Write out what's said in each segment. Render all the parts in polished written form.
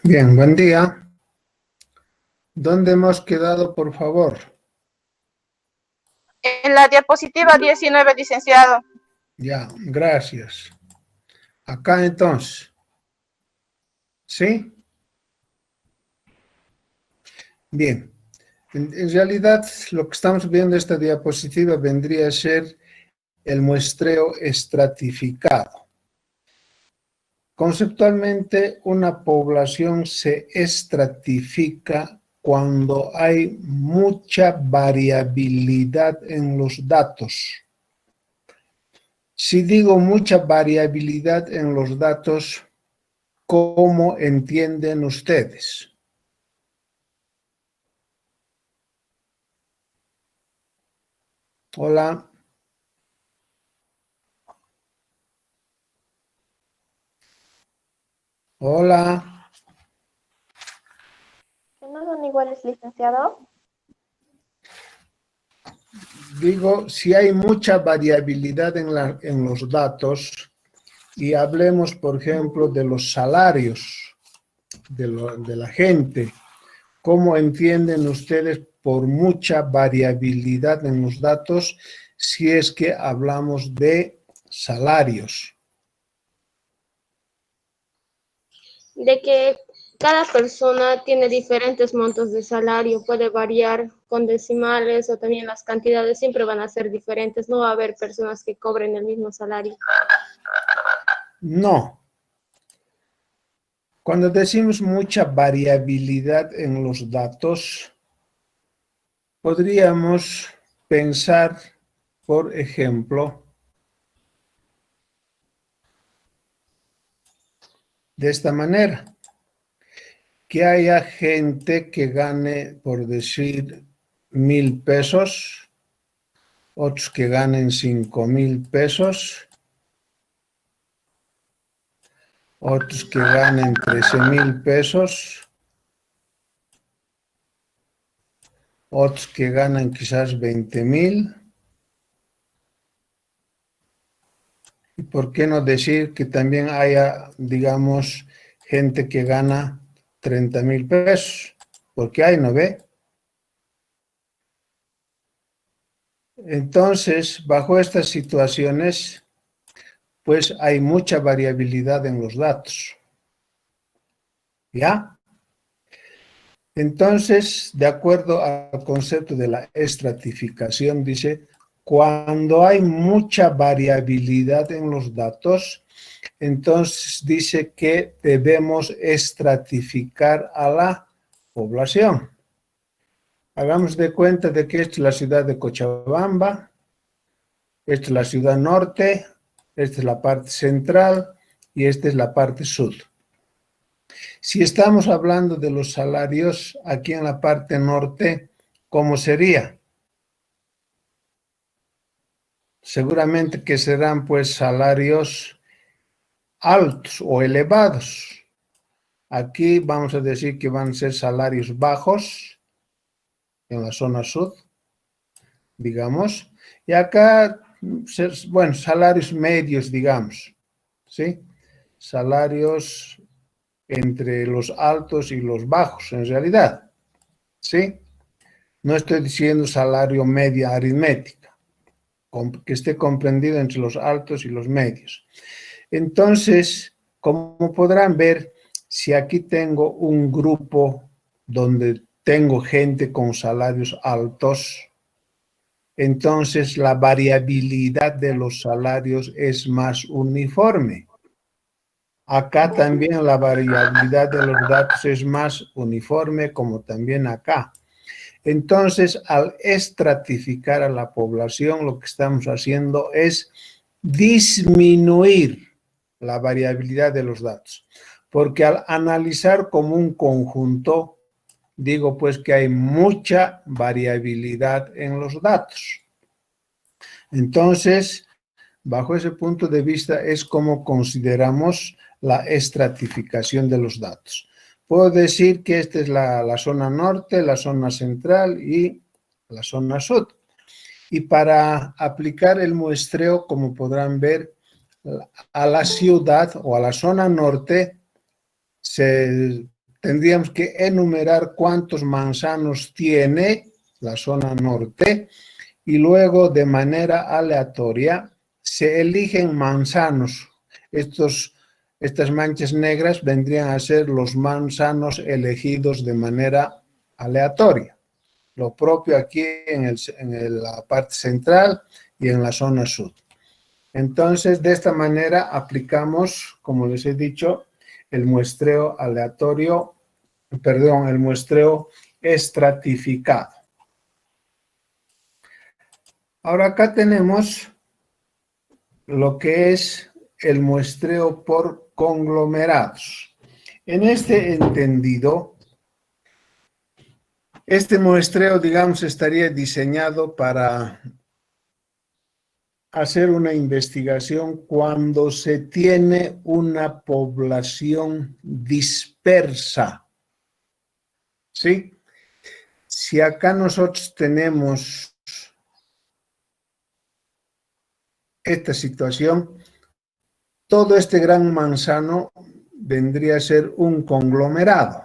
Bien, buen día. ¿Dónde hemos quedado, por favor? En la diapositiva 19, licenciado. Ya, gracias. Acá entonces. ¿Sí? Bien. En realidad, lo que estamos viendo en esta diapositiva vendría a ser el muestreo estratificado. Conceptualmente, una población se estratifica cuando hay mucha variabilidad en los datos. Si digo mucha variabilidad en los datos, ¿cómo entienden ustedes? Hola. Hola. ¿No son iguales, licenciado? Digo, si hay mucha variabilidad en los datos, y hablemos, por ejemplo, de los salarios de la gente, ¿cómo entienden ustedes por mucha variabilidad en los datos si es que hablamos de salarios? De que cada persona tiene diferentes montos de salario, puede variar con decimales o también las cantidades siempre van a ser diferentes, no va a haber personas que cobren el mismo salario. No. Cuando decimos mucha variabilidad en los datos, podríamos pensar, por ejemplo, de esta manera, que haya gente que gane, por decir, 1,000 pesos, otros que ganen 5,000 pesos, otros que ganen 13,000 pesos, otros que ganan quizás 20,000. ¿Y por qué no decir que también haya, digamos, gente que gana 30,000 pesos? Porque hay, ¿no ve? Entonces, bajo estas situaciones, pues hay mucha variabilidad en los datos. ¿Ya? Entonces, de acuerdo al concepto de la estratificación, dice, cuando hay mucha variabilidad en los datos, entonces dice que debemos estratificar a la población. Hagamos de cuenta de que esta es la ciudad de Cochabamba, esta es la ciudad norte, esta es la parte central y esta es la parte sur. Si estamos hablando de los salarios aquí en la parte norte, ¿cómo sería? Seguramente que serán pues salarios altos o elevados. Aquí vamos a decir que van a ser salarios bajos en la zona sur, digamos, y acá, bueno, salarios medios, digamos, ¿sí? Salarios entre los altos y los bajos, en realidad, ¿sí? No estoy diciendo salario media aritmética, que esté comprendido entre los altos y los medios. Entonces, como podrán ver, si aquí tengo un grupo donde tengo gente con salarios altos, entonces la variabilidad de los salarios es más uniforme. Acá también la variabilidad de los datos es más uniforme, como también acá. Entonces, al estratificar a la población, lo que estamos haciendo es disminuir la variabilidad de los datos. Porque al analizar como un conjunto, digo pues que hay mucha variabilidad en los datos. Entonces, bajo ese punto de vista es como consideramos la estratificación de los datos. puedo decir que esta es la zona norte, la zona central y la zona sur. Y para aplicar el muestreo, como podrán ver, a la ciudad o a la zona norte, tendríamos que enumerar cuántos manzanos tiene la zona norte y luego de manera aleatoria se eligen manzanos. Estas manchas negras vendrían a ser los manzanos elegidos de manera aleatoria. Lo propio aquí en la parte central y en la zona sur. Entonces, de esta manera aplicamos, como les he dicho, el muestreo aleatorio, perdón, el muestreo estratificado. Ahora acá tenemos lo que es el muestreo por conglomerados. En este entendido, este muestreo, digamos, estaría diseñado para hacer una investigación cuando se tiene una población dispersa. ¿Sí? Si acá nosotros tenemos esta situación, todo este gran manzano vendría a ser un conglomerado.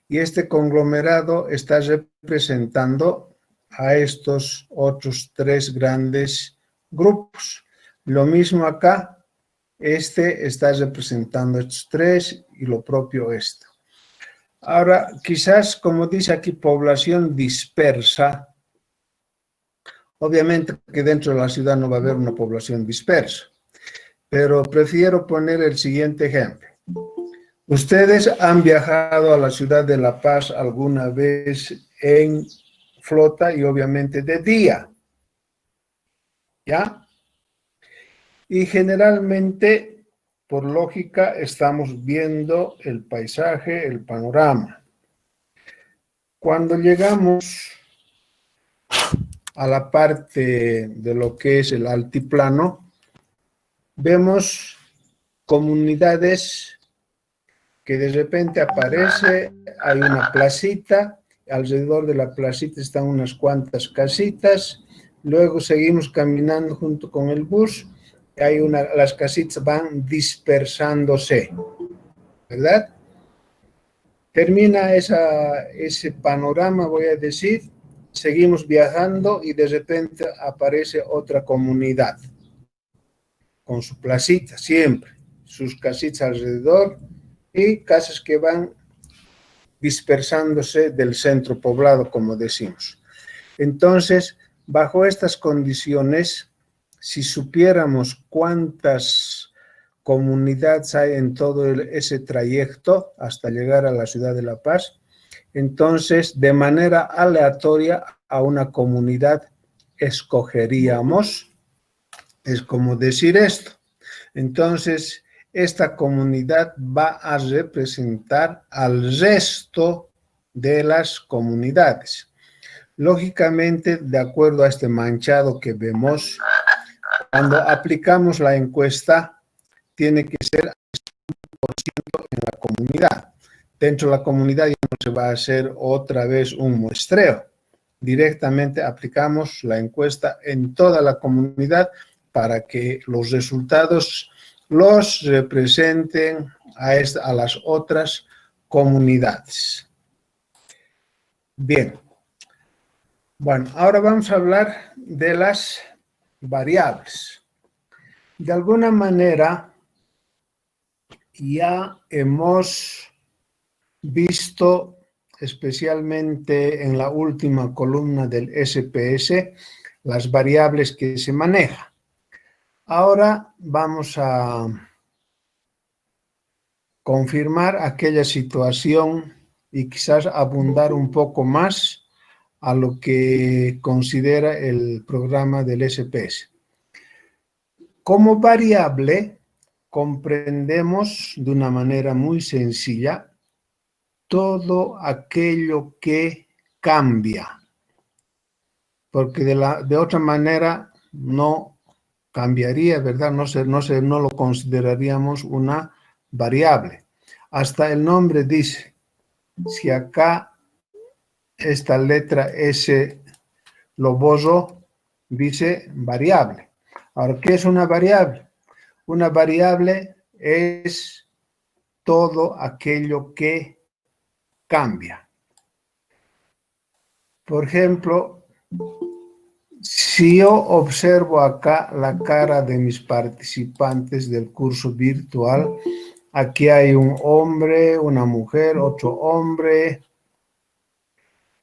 Y este conglomerado está representando a estos otros tres grandes grupos. Lo mismo acá, este está representando estos tres y lo propio esto. Ahora, quizás, como dice aquí, población dispersa, obviamente que dentro de la ciudad no va a haber una población dispersa, pero prefiero poner el siguiente ejemplo. ¿Ustedes han viajado a la ciudad de La Paz alguna vez en flota y obviamente de día? ¿Ya? Y generalmente, por lógica, estamos viendo el paisaje, el panorama. Cuando llegamos a la parte de lo que es el altiplano, vemos comunidades que de repente aparece, hay una placita, alrededor de la placita están unas cuantas casitas, luego seguimos caminando junto con el bus, las casitas van dispersándose, ¿verdad? Termina ese panorama, voy a decir, seguimos viajando y de repente aparece otra comunidad, con su placita siempre, sus casitas alrededor, y casas que van dispersándose del centro poblado, como decimos. Entonces, bajo estas condiciones, si supiéramos cuántas comunidades hay en todo ese trayecto hasta llegar a la ciudad de La Paz, entonces, de manera aleatoria a una comunidad escogeríamos, es como decir esto. Entonces, esta comunidad va a representar al resto de las comunidades. Lógicamente, de acuerdo a este manchado que vemos, cuando aplicamos la encuesta, tiene que ser 100% en la comunidad. Dentro de la comunidad ya no se va a hacer otra vez un muestreo. Directamente aplicamos la encuesta en toda la comunidad para que los resultados los representen a las otras comunidades. Bien. Bueno, ahora vamos a hablar de las variables. De alguna manera, ya hemos visto, especialmente en la última columna del SPS, las variables que se manejan. Ahora vamos a confirmar aquella situación y quizás abundar un poco más a lo que considera el programa del SPS. Como variable, comprendemos de una manera muy sencilla todo aquello que cambia, porque de otra manera no cambiaría, ¿verdad? No lo consideraríamos una variable. Hasta el nombre dice, si acá esta letra S lo borro, dice variable. Ahora, ¿qué es una variable? Una variable es todo aquello que cambia. Por ejemplo, si yo observo acá la cara de mis participantes del curso virtual, aquí hay un hombre, una mujer, otro hombre.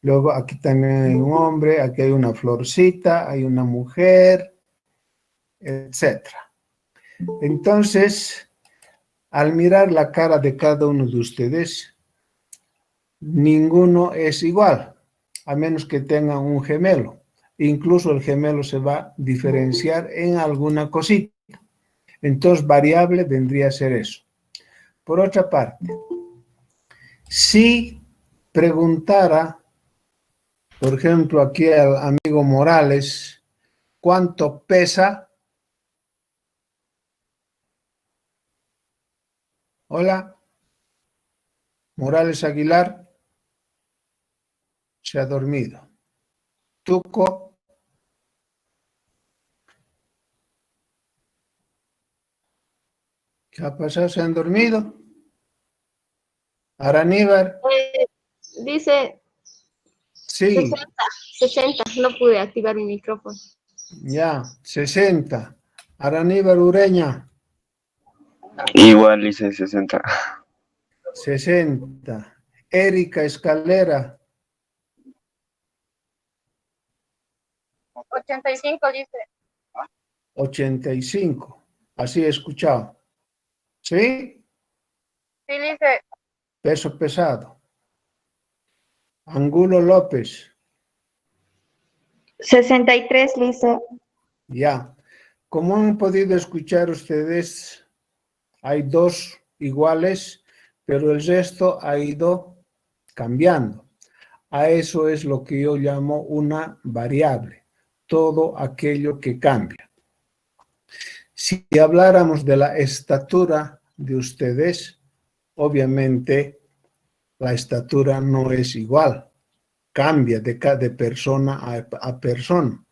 Luego aquí también hay un hombre, aquí hay una florcita, hay una mujer, etc. Entonces, al mirar la cara de cada uno de ustedes, ninguno es igual, a menos que tengan un gemelo. Incluso el gemelo se va a diferenciar en alguna cosita. Entonces, variable vendría a ser eso. Por otra parte, si preguntara, por ejemplo, aquí al amigo Morales, ¿cuánto pesa? Hola, Morales Aguilar, se ha dormido. Tuco, ¿qué ha pasado? ¿Se han dormido? Araníbar, Dice sí, 60, no pude activar mi micrófono. ya, 60. Araníbar Ureña, Igual hice 60. 60. Erika Escalera, 85 dice. 85. Así he escuchado. ¿Sí? Sí, dice. Peso pesado. Angulo López, 63, Lisa. ya. Como han podido escuchar ustedes, hay dos iguales, pero el resto ha ido cambiando. A eso es lo que yo llamo una variable, todo aquello que cambia. Si habláramos de la estatura de ustedes, obviamente la estatura no es igual, cambia de persona a persona,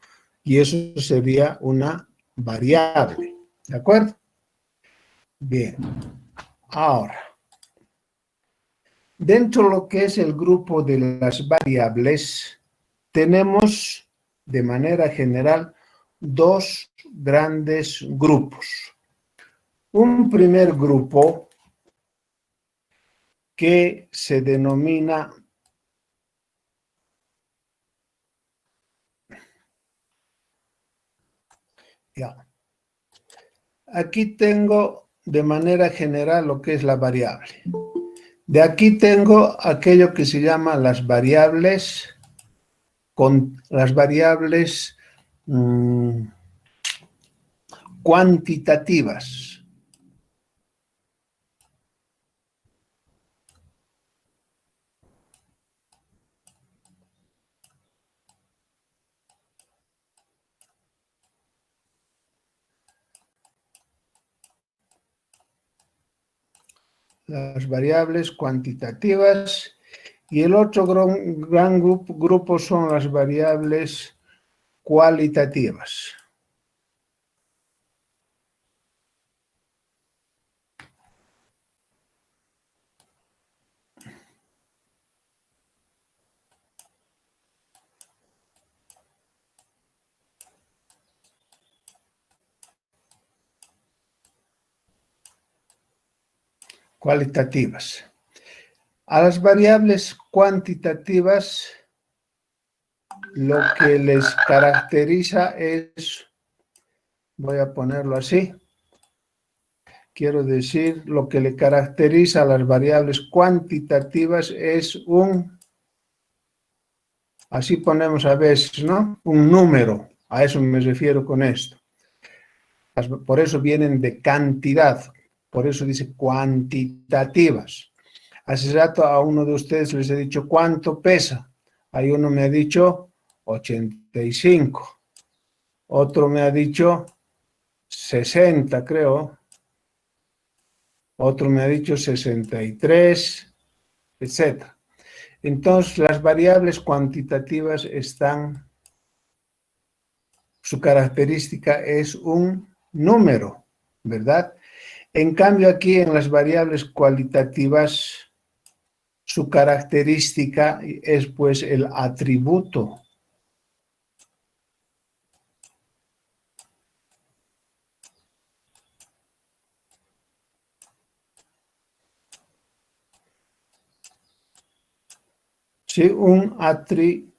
y eso sería una variable, ¿de acuerdo? Bien, ahora, dentro de lo que es el grupo de las variables, tenemos de manera general dos grandes grupos. Un primer grupo que se denomina ya. Aquí tengo de manera general lo que es la variable. De aquí tengo aquello que se llama las variables cuantitativas. Las variables cuantitativas, y el otro gran grupo son las variables cualitativas. Cualitativas. A las variables cuantitativas lo que les caracteriza es, voy a ponerlo así, quiero decir, lo que le caracteriza a las variables cuantitativas es así ponemos a veces, ¿no? Un número, a eso me refiero con esto. Por eso vienen de cantidad, por eso dice cuantitativas. Hace rato a uno de ustedes les he dicho, ¿cuánto pesa? Ahí uno me ha dicho 85. Otro me ha dicho 60, creo. otro me ha dicho 63, etc. Entonces, las variables cuantitativas están, su característica es un número, ¿verdad? En cambio, aquí en las variables cualitativas, su característica es pues el atributo. Sí, un atributo.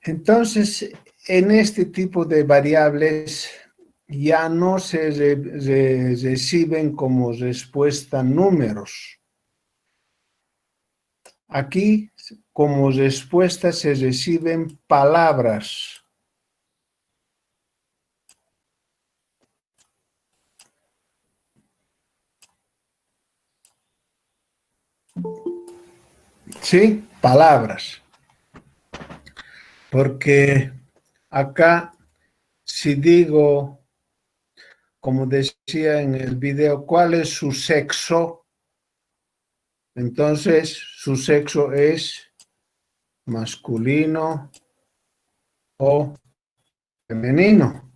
Entonces, en este tipo de variables ya no se reciben como respuesta números. Aquí, como respuesta, se reciben palabras. ¿Sí? Palabras. Porque acá, si digo, como decía en el video, ¿cuál es su sexo? Entonces, su sexo es masculino o femenino.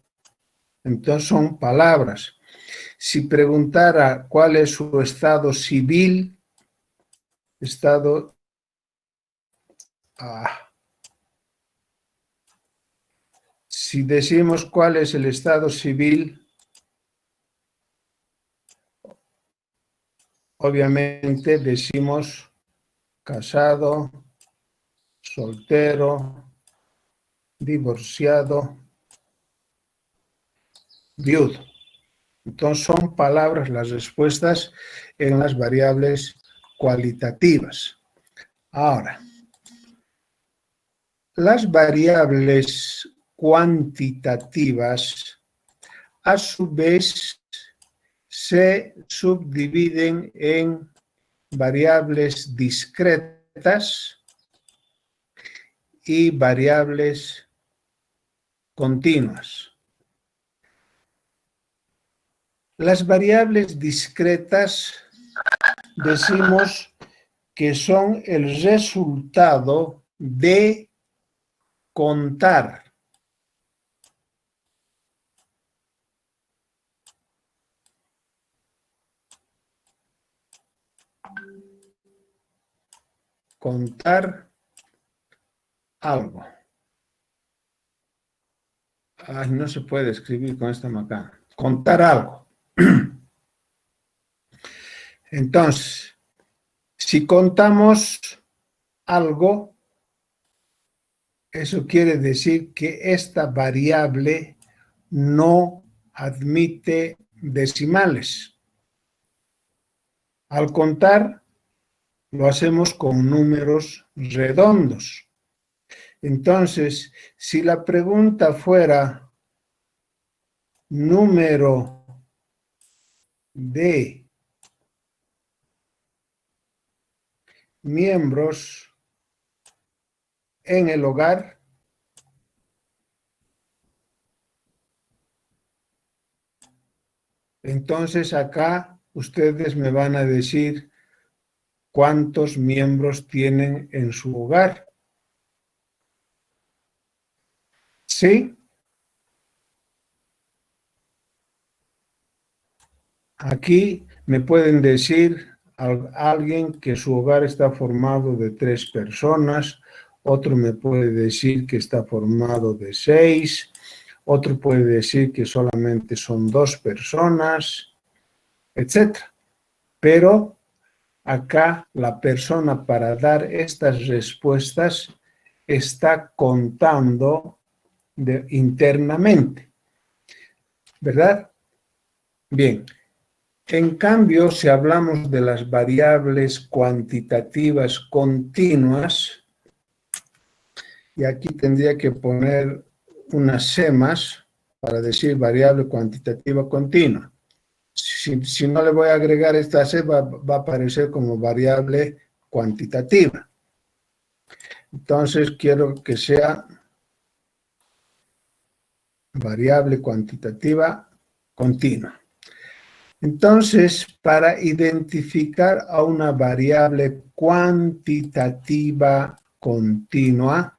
Entonces, son palabras. Si preguntara cuál es su estado civil, si decimos cuál es el estado civil, obviamente decimos casado, soltero, divorciado, viudo. Entonces son palabras las respuestas en las variables cualitativas. Ahora, las variables cuantitativas a su vez se subdividen en variables discretas y variables continuas. Las variables discretas decimos que son el resultado de contar. Contar algo. Ay, no se puede escribir con esta macana. Contar algo. Entonces, si contamos algo, eso quiere decir que esta variable no admite decimales. Al contar, lo hacemos con números redondos. Entonces, si la pregunta fuera número de miembros en el hogar, entonces acá ustedes me van a decir cuántos miembros tienen en su hogar. ¿Sí? Aquí me pueden decir alguien que su hogar está formado de 3 personas, otro me puede decir que está formado de 6, otro puede decir que solamente son 2 personas, etc. Pero acá la persona para dar estas respuestas está contando internamente, ¿verdad? Bien. En cambio, si hablamos de las variables cuantitativas continuas, y aquí tendría que poner unas semas para decir variable cuantitativa continua. Si no le voy a agregar esta sema, va a aparecer como variable cuantitativa. Entonces, quiero que sea variable cuantitativa continua. Entonces, para identificar a una variable cuantitativa continua,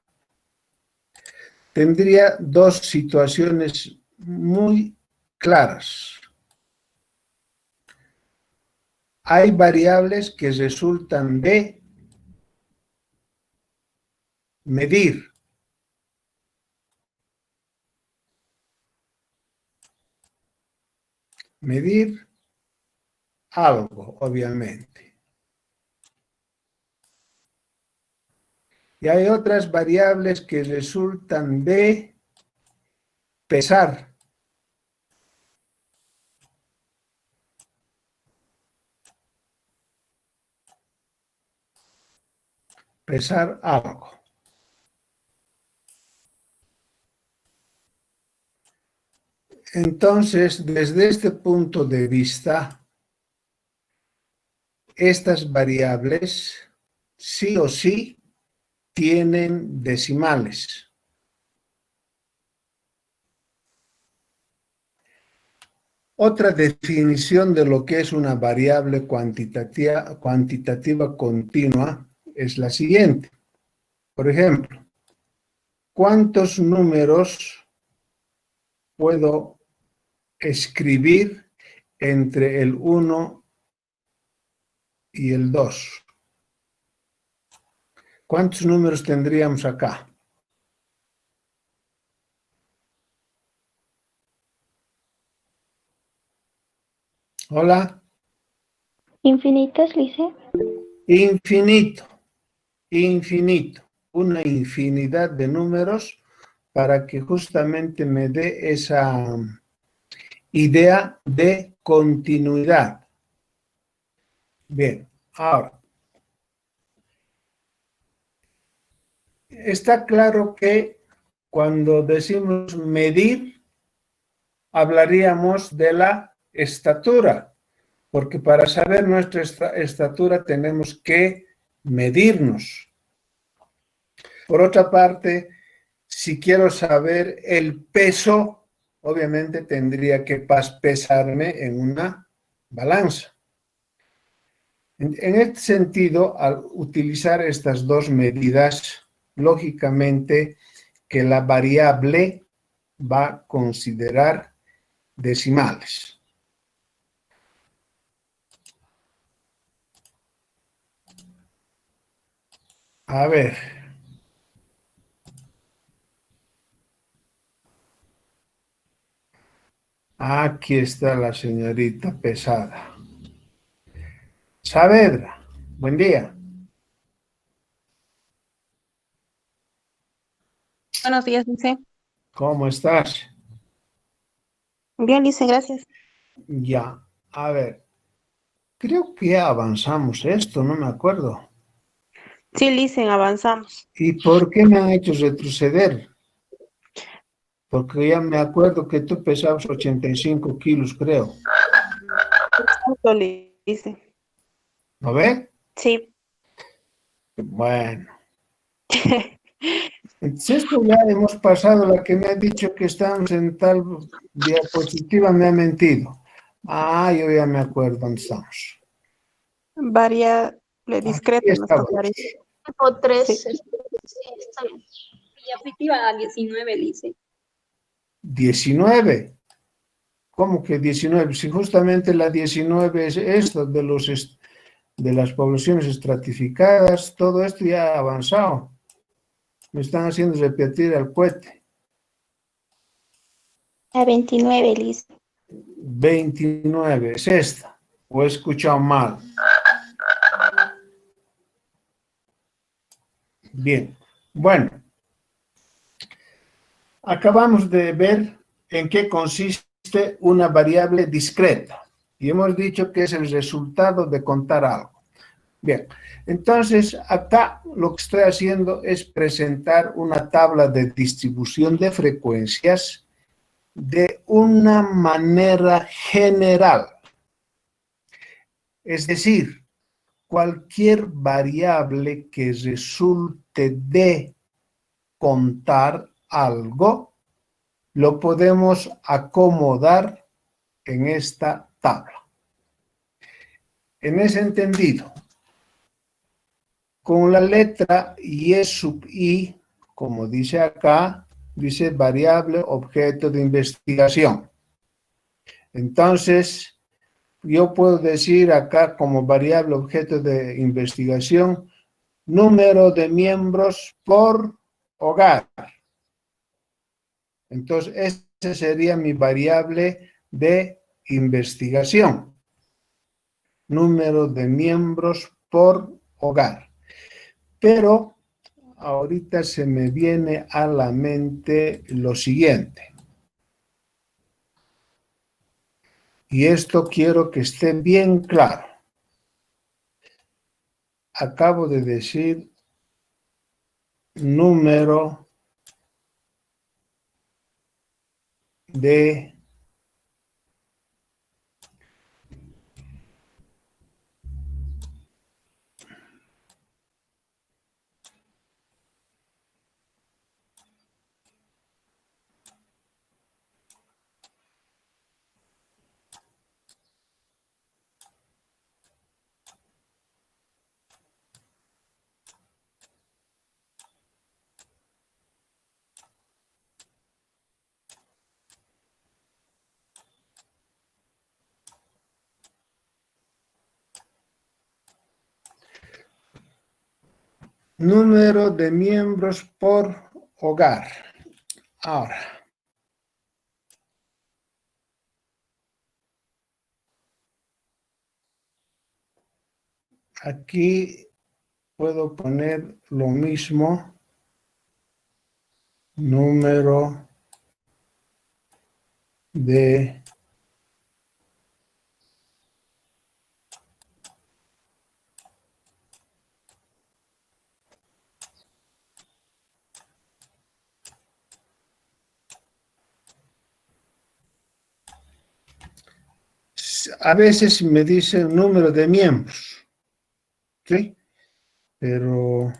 tendría dos situaciones muy claras. Hay variables que resultan de medir. Medir algo, obviamente. Y hay otras variables que resultan de pesar. Pesar algo. Entonces, desde este punto de vista, estas variables sí o sí tienen decimales. Otra definición de lo que es una variable cuantitativa continua es la siguiente. Por ejemplo, ¿cuántos números puedo escribir entre el 1 y el 2? ¿Cuántos números tendríamos acá? Hola. ¿Infinitos, Lice? Infinito. Infinito. Una infinidad de números para que justamente me dé esa idea de continuidad. Bien, ahora. Está claro que cuando decimos medir, hablaríamos de la estatura, porque para saber nuestra estatura tenemos que medirnos. Por otra parte, si quiero saber el peso, obviamente tendría que pesarme en una balanza. En este sentido, al utilizar estas dos medidas, lógicamente que la variable va a considerar decimales. A ver. Aquí está la señorita Pesada. Saavedra, buen día. Buenos días, Lice. ¿Cómo estás? Bien, Lice, gracias. Ya, a ver. Creo que ya avanzamos esto, no me acuerdo. Sí, Lice, avanzamos. ¿Y por qué me han hecho retroceder? Porque ya me acuerdo que tú pesabas 85 kilos, creo. Exacto, Lice. ¿No ves? Sí. Bueno. Entonces esto ya hemos pasado, la que me ha dicho que estamos en tal diapositiva me ha mentido. Ah, yo ya me acuerdo dónde estamos. Variable discreta nos estamos. tocaría. Tipo 3. Sí. Sí, está bien. Diapositiva 19, Lice. 19. ¿Cómo que 19? Si justamente la 19 es esto de las poblaciones estratificadas, todo esto ya ha avanzado. Me están haciendo repetir el cohete. La 29, Lice. 29, es esta. ¿O he escuchado mal? Bien. Bueno. Acabamos de ver en qué consiste una variable discreta. Y hemos dicho que es el resultado de contar algo. Bien, entonces acá lo que estoy haciendo es presentar una tabla de distribución de frecuencias de una manera general. Es decir, cualquier variable que resulte de contar algo, lo podemos acomodar en esta tabla. En ese entendido, con la letra Y sub I, como dice acá, dice variable objeto de investigación. Entonces, yo puedo decir acá como variable objeto de investigación, número de miembros por hogar. Entonces, esa sería mi variable de investigación. Número de miembros por hogar. Pero ahorita se me viene a la mente lo siguiente. Y esto quiero que esté bien claro. Acabo de decir número de número de miembros por hogar. Ahora, aquí puedo poner lo mismo, número de a veces me dice número de miembros, ¿sí? Pero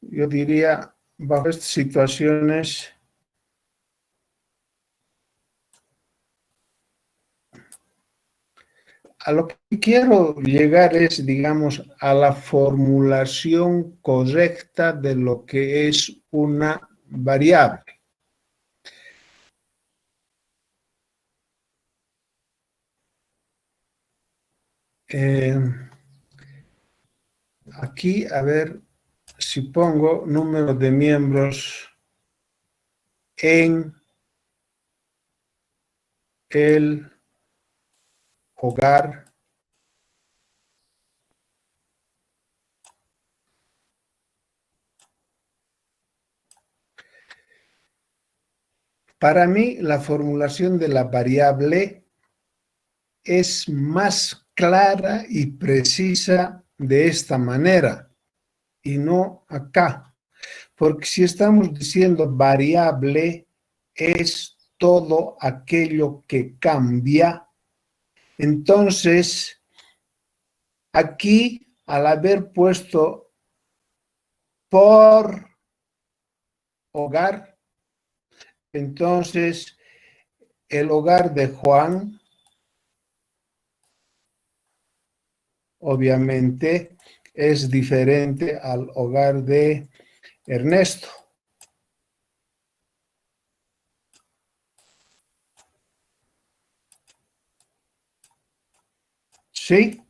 yo diría, bajo estas situaciones, a lo que quiero llegar es, digamos, a la formulación correcta de lo que es una variable. Aquí, a ver, si pongo número de miembros en el hogar, para mí la formulación de la variable es más clara y precisa de esta manera y no acá. Porque si estamos diciendo variable es todo aquello que cambia, entonces aquí al haber puesto por hogar, entonces el hogar de Juan obviamente es diferente al hogar de Ernesto. ¿Sí?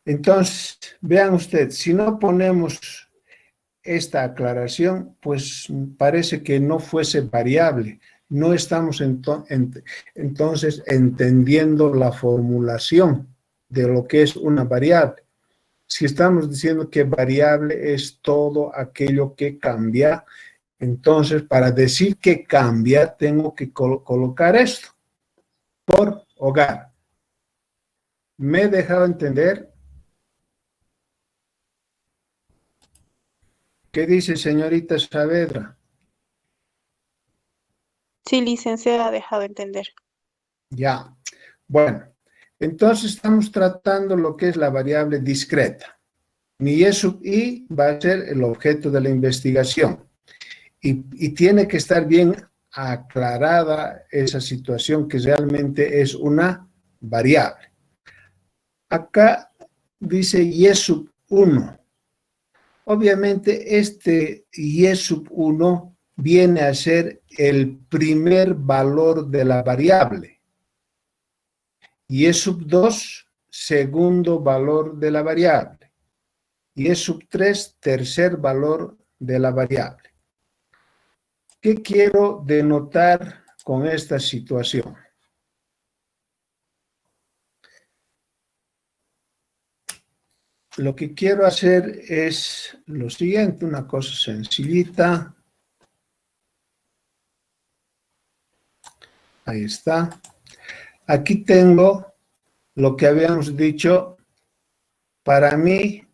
Entonces, vean ustedes, si no ponemos esta aclaración, pues parece que no fuese variable. No estamos entonces entendiendo la formulación de lo que es una variable. Si estamos diciendo que variable es todo aquello que cambia, entonces para decir que cambia tengo que colocar esto, por hogar. ¿Me he dejado entender? ¿Qué dice señorita Saavedra? Sí, licenciada, ha dejado entender. Ya. Bueno, entonces estamos tratando lo que es la variable discreta. Mi E sub I va a ser el objeto de la investigación. Y tiene que estar bien aclarada esa situación que realmente es una variable. Acá dice y sub 1. Obviamente este y sub 1 viene a ser el primer valor de la variable. Y sub 2, segundo valor de la variable. Y sub 3, tercer valor de la variable. ¿Qué quiero denotar con esta situación? Lo que quiero hacer es lo siguiente, una cosa sencillita. Ahí está. Aquí tengo lo que habíamos dicho. Para mí,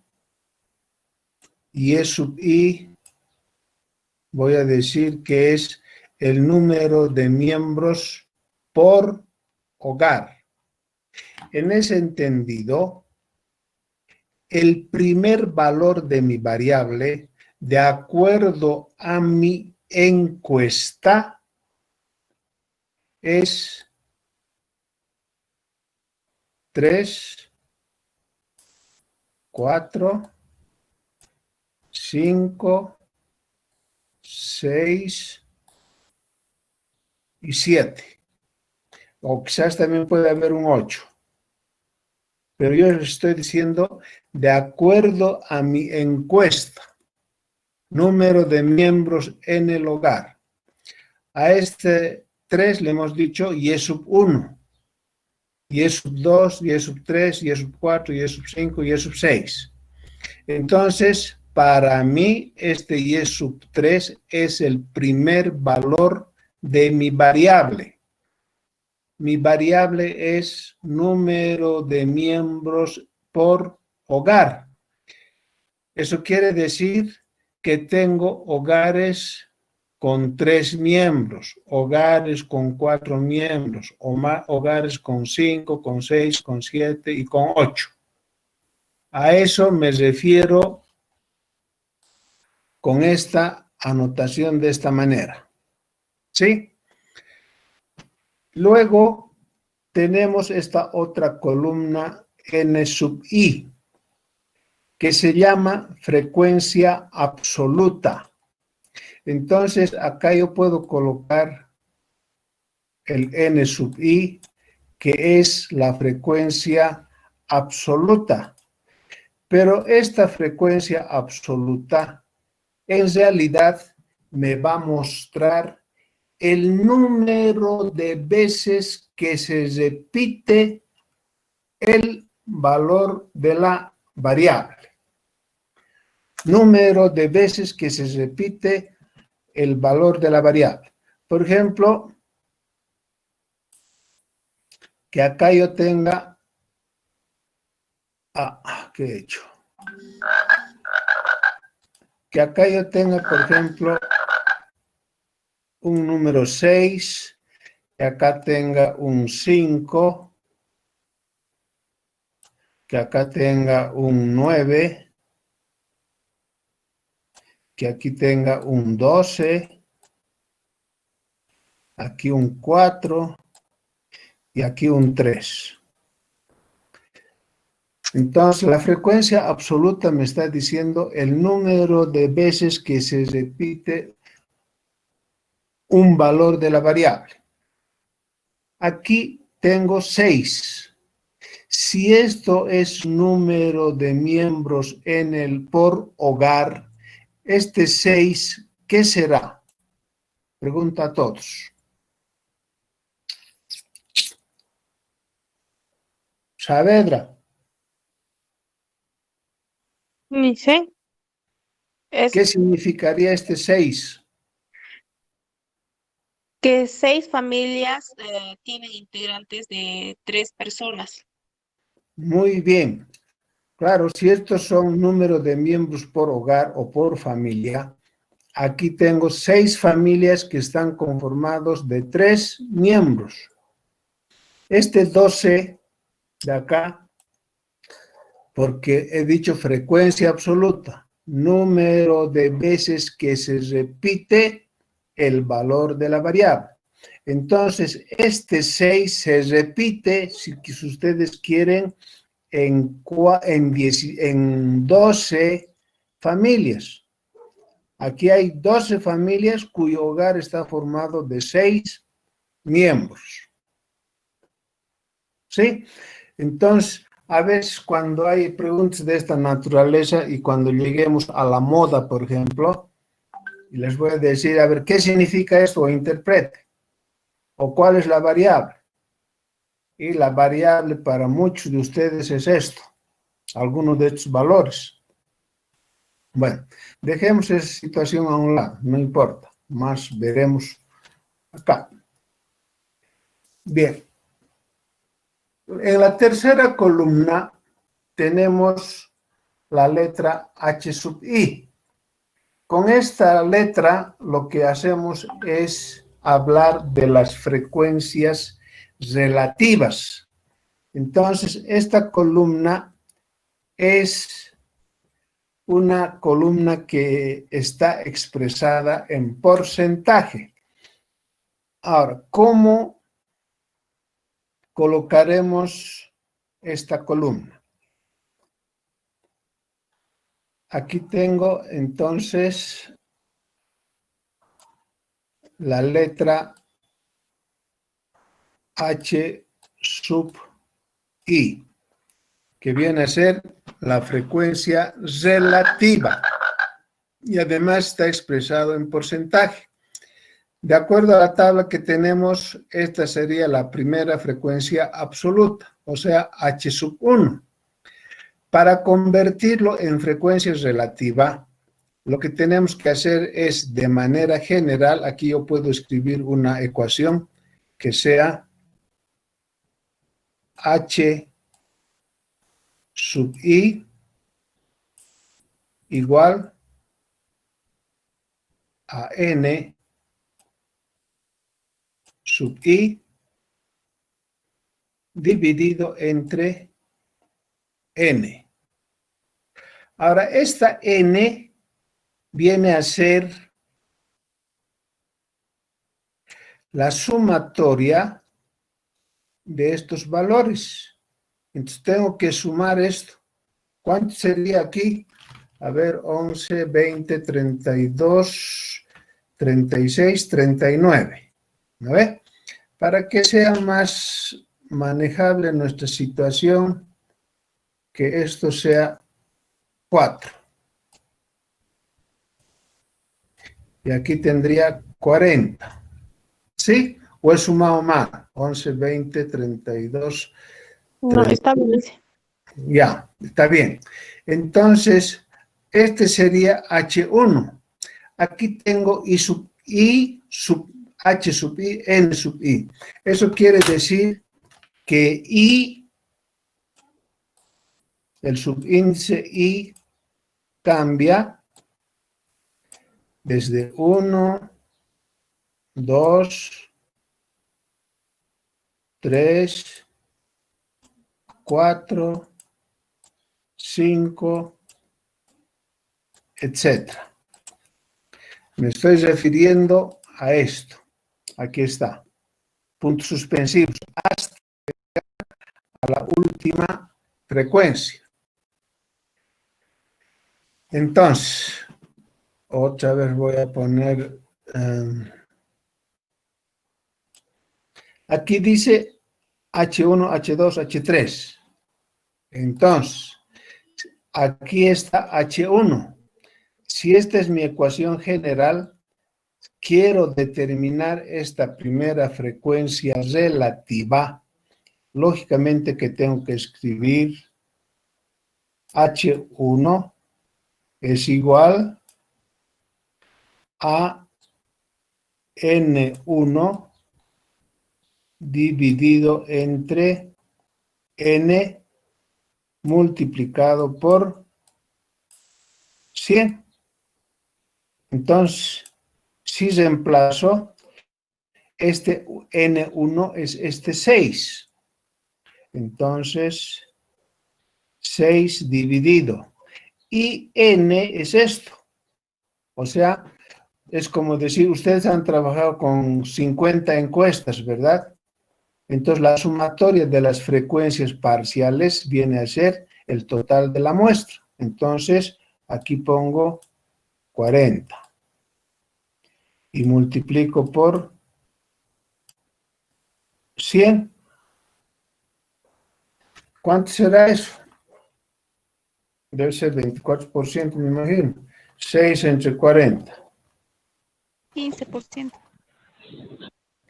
y sub i, voy a decir que es el número de miembros por hogar. En ese entendido, el primer valor de mi variable, de acuerdo a mi encuesta, es 3, 4, 5, 6 y 7. O quizás también puede haber un 8. Pero yo les estoy diciendo de acuerdo a mi encuesta, número de miembros en el hogar. A este 3 le hemos dicho y sub 1, y sub 2, y sub 3, y sub 4, y sub 5, y sub 6. Entonces, para mí, este y sub 3 es el primer valor de mi variable. Mi variable es número de miembros por hogar. Eso quiere decir que tengo hogares con 3 miembros, hogares con 4 miembros, hogares con 5, con 6, con 7 y con 8. A eso me refiero con esta anotación de esta manera. ¿Sí? Luego tenemos esta otra columna n sub i, que se llama frecuencia absoluta. Entonces, acá yo puedo colocar el n sub i, que es la frecuencia absoluta. Pero esta frecuencia absoluta, en realidad, me va a mostrar el número de veces que se repite el valor de la variable. Número de veces que se repite el valor de la variable. Por ejemplo, que acá yo tenga... ¿qué he hecho? Que acá yo tenga, por ejemplo, un número 6, que acá tenga un 5, que acá tenga un 9, que aquí tenga un 12, aquí un 4 y aquí un 3. Entonces, la frecuencia absoluta me está diciendo el número de veces que se repite un valor de la variable. Aquí tengo 6. Si esto es número de miembros en el por hogar, este 6, ¿qué será? Pregunta a todos. Saavedra. Ni sé. ¿Qué Es significaría este 6? que 6 familias tienen integrantes de 3 personas. Muy bien. Claro, si estos son números de miembros por hogar o por familia, aquí tengo 6 familias que están conformados de 3 miembros. Este 12 de acá, porque he dicho frecuencia absoluta, número de veces que se repite el valor de la variable. Entonces, este 6 se repite, si ustedes quieren, en 12 familias. Aquí hay 12 familias cuyo hogar está formado de 6 miembros. ¿Sí? Entonces, a veces cuando hay preguntas de esta naturaleza y cuando lleguemos a la moda, por ejemplo, y les voy a decir, a ver, ¿qué significa esto? O interprete. ¿O cuál es la variable? Y la variable para muchos de ustedes es esto, algunos de estos valores. Bueno, dejemos esa situación a un lado, no importa, más veremos acá. Bien, en la tercera columna tenemos la letra H sub I. Con esta letra lo que hacemos es hablar de las frecuencias relativas. Entonces, esta columna es una columna que está expresada en porcentaje. Ahora, ¿cómo colocaremos esta columna? Aquí tengo entonces la letra H sub I, que viene a ser la frecuencia relativa y además está expresado en porcentaje. De acuerdo a la tabla que tenemos, esta sería la primera frecuencia absoluta, o sea, H sub 1. Para convertirlo en frecuencia relativa, lo que tenemos que hacer es, de manera general, aquí yo puedo escribir una ecuación que sea H sub I igual a N sub I dividido entre N. Ahora, esta N viene a ser la sumatoria de estos valores. Entonces, tengo que sumar esto. ¿Cuánto sería aquí? A ver, 11, 20, 32, 36, 39. ¿No ve? Para que sea más manejable nuestra situación, que esto sea 4. Y aquí tendría 40. ¿Sí? ¿O he sumado mal? 11, 20, 32. No, está bien, dice. Ya, está bien. Entonces, este sería H1. Aquí tengo I sub H sub I, N sub I. Eso quiere decir que I, el subíndice I, cambia desde 1, 2, 3, 4, 5, etcétera. Me estoy refiriendo a esto. Aquí está. Puntos suspensivos. Hasta llegar a la última frecuencia. Entonces, otra vez voy a poner... aquí dice H1, H2, H3. Entonces, aquí está H1. Si esta es mi ecuación general, quiero determinar esta primera frecuencia relativa. Lógicamente que tengo que escribir H1 es igual a N1 dividido entre N multiplicado por 100. Entonces, si reemplazo, este N1 es este 6. Entonces, 6 dividido. Y N es esto. O sea, es como decir, ustedes han trabajado con 50 encuestas, ¿verdad? Entonces, la sumatoria de las frecuencias parciales viene a ser el total de la muestra. Entonces, aquí pongo 40 y multiplico por 100. ¿Cuánto será eso? Debe ser 24%, me imagino. 6 entre 40. 15%.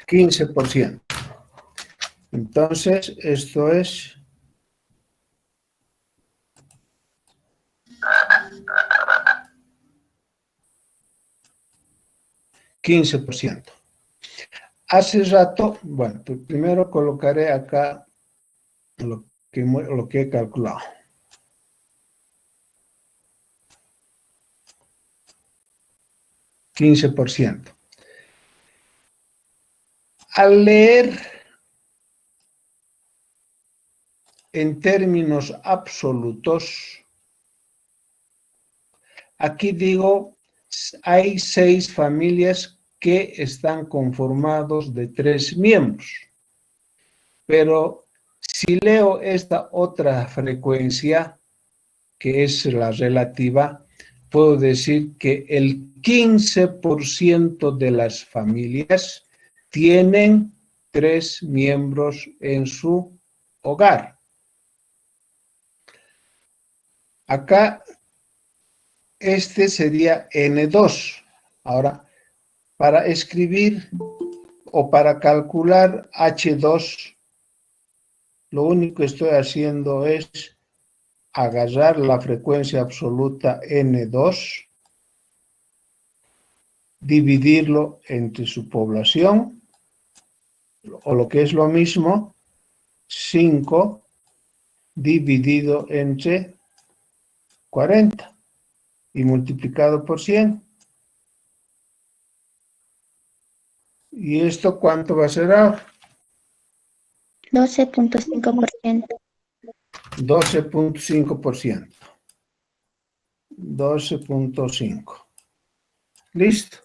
15%. Entonces, esto es 15%. Hace rato, bueno, primero colocaré acá lo que he calculado. %. Al leer en términos absolutos, aquí digo, hay 6 familias que están conformados de 3 miembros. Pero si leo esta otra frecuencia, que es la relativa, puedo decir que el 15% de las familias tienen 3 miembros en su hogar. Acá, este sería N2. Ahora, para escribir o para calcular H2, lo único que estoy haciendo es agarrar la frecuencia absoluta N2, dividirlo entre su población, o lo que es lo mismo, 5 dividido entre 40 y multiplicado por 100. ¿Y esto cuánto va a ser ahora? 12.5%. 12.5%. 12.5. Listo.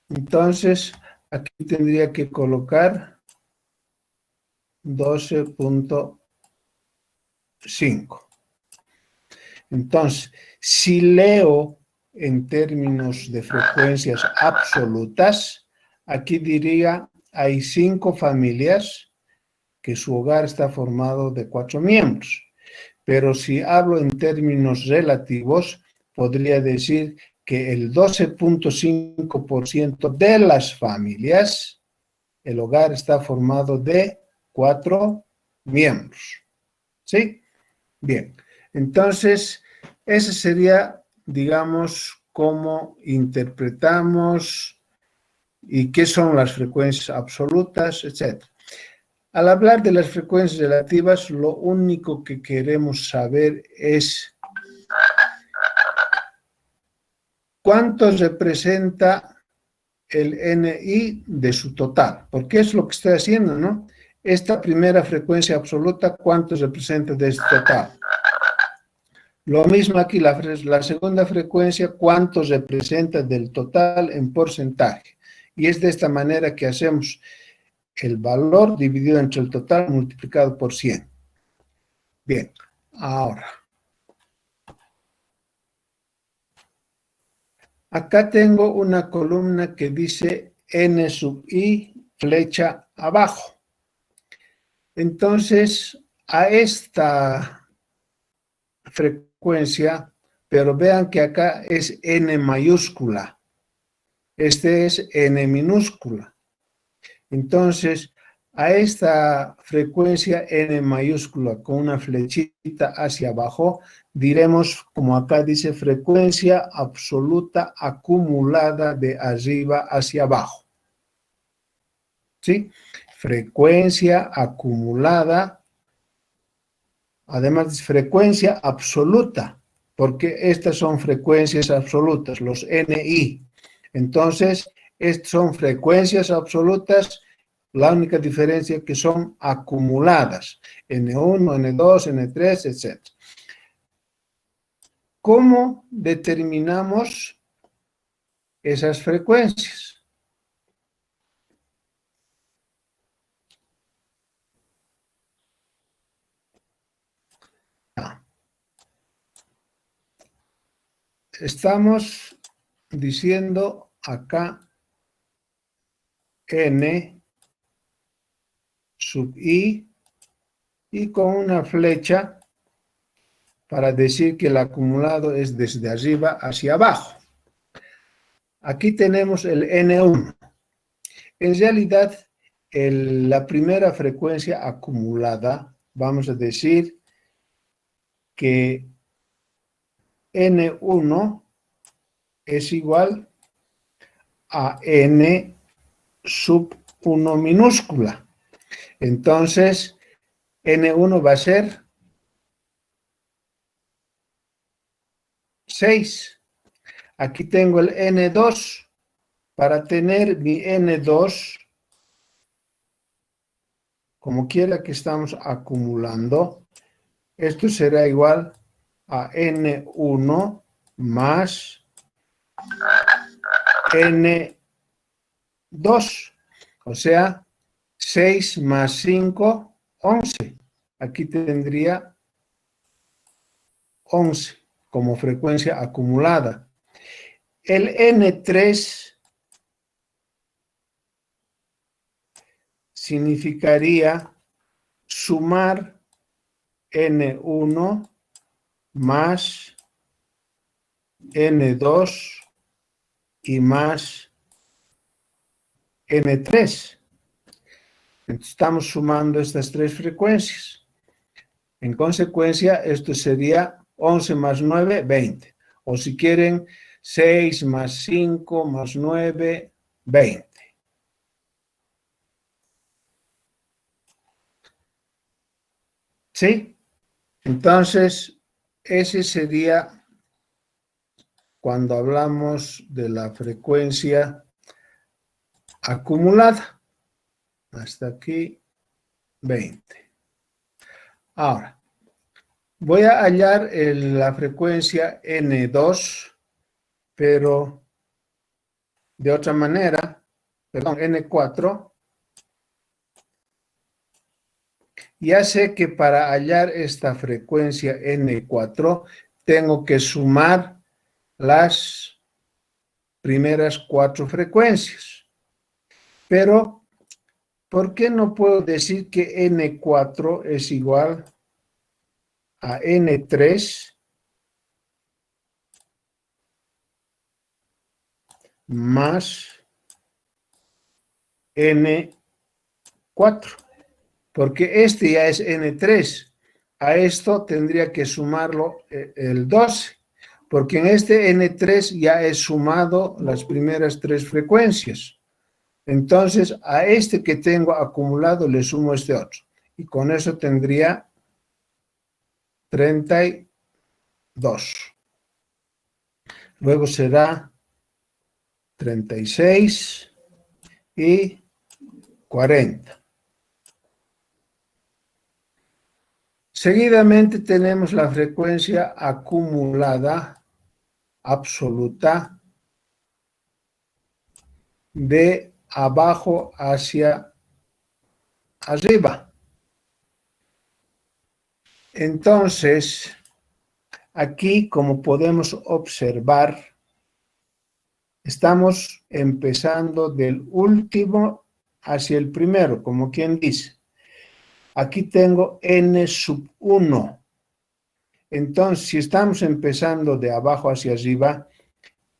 Entonces, aquí tendría que colocar 12.5. Entonces, si leo en términos de frecuencias absolutas, aquí diría, hay 5 familias que su hogar está formado de 4 miembros. Pero si hablo en términos relativos, podría decir que el 12.5% de las familias, el hogar está formado de 4 miembros. ¿Sí? Bien. Entonces, ese sería, digamos, cómo interpretamos y qué son las frecuencias absolutas, etc. Al hablar de las frecuencias relativas, lo único que queremos saber es cuánto representa el NI de su total, porque es lo que estoy haciendo, ¿no? Esta primera frecuencia absoluta, ¿cuánto representa de este total? Lo mismo aquí, la segunda frecuencia, ¿cuánto representa del total en porcentaje? Y es de esta manera que hacemos el valor dividido entre el total multiplicado por 100. Bien, ahora. Acá tengo una columna que dice N sub I, flecha abajo. Entonces, a esta frecuencia, pero vean que acá es N mayúscula. Este es N minúscula. Entonces, a esta frecuencia N mayúscula con una flechita hacia abajo, diremos, como acá dice, frecuencia absoluta acumulada de arriba hacia abajo. ¿Sí? Frecuencia acumulada, además de frecuencia absoluta, porque estas son frecuencias absolutas, los NI. Entonces, estas son frecuencias absolutas, la única diferencia es que son acumuladas, N1, N2, N3, etc. ¿Cómo determinamos esas frecuencias. Estamos diciendo acá n sub i y con una flecha para decir que el acumulado es desde arriba hacia abajo. Aquí tenemos el N1. En realidad, la primera frecuencia acumulada, vamos a decir que N1 es igual a N sub 1 minúscula. Entonces, N1 va a ser 6. Aquí tengo el N2. Para tener mi N2, como quiera que estamos acumulando, esto será igual a N1 más N2. O sea, 6 más 5, 11. Aquí tendría 11 como frecuencia acumulada. El N3 significaría sumar N1 más N2 y más N3. Estamos sumando estas tres frecuencias. En consecuencia, esto sería 11 más 9, 20. O si quieren, 6 más 5 más 9, 20. ¿Sí? Entonces, ese sería cuando hablamos de la frecuencia acumulada. Hasta aquí, 20. Ahora, voy a hallar la frecuencia N2, pero de otra manera, perdón, N4. Ya sé que para hallar esta frecuencia N4 tengo que sumar las primeras 4 frecuencias. Pero, ¿por qué no puedo decir que N4 es igual a N3 más N4? Porque este ya es N3. A esto tendría que sumarlo el 12, porque en este N3 ya he sumado las primeras 3 frecuencias. Entonces, a este que tengo acumulado le sumo este otro. Y con eso tendría 32. Luego será 36 y 40. Seguidamente tenemos la frecuencia acumulada absoluta de abajo hacia arriba. Entonces, aquí, como podemos observar, estamos empezando del último hacia el primero, como quien dice. Aquí tengo N sub 1. Entonces, si estamos empezando de abajo hacia arriba,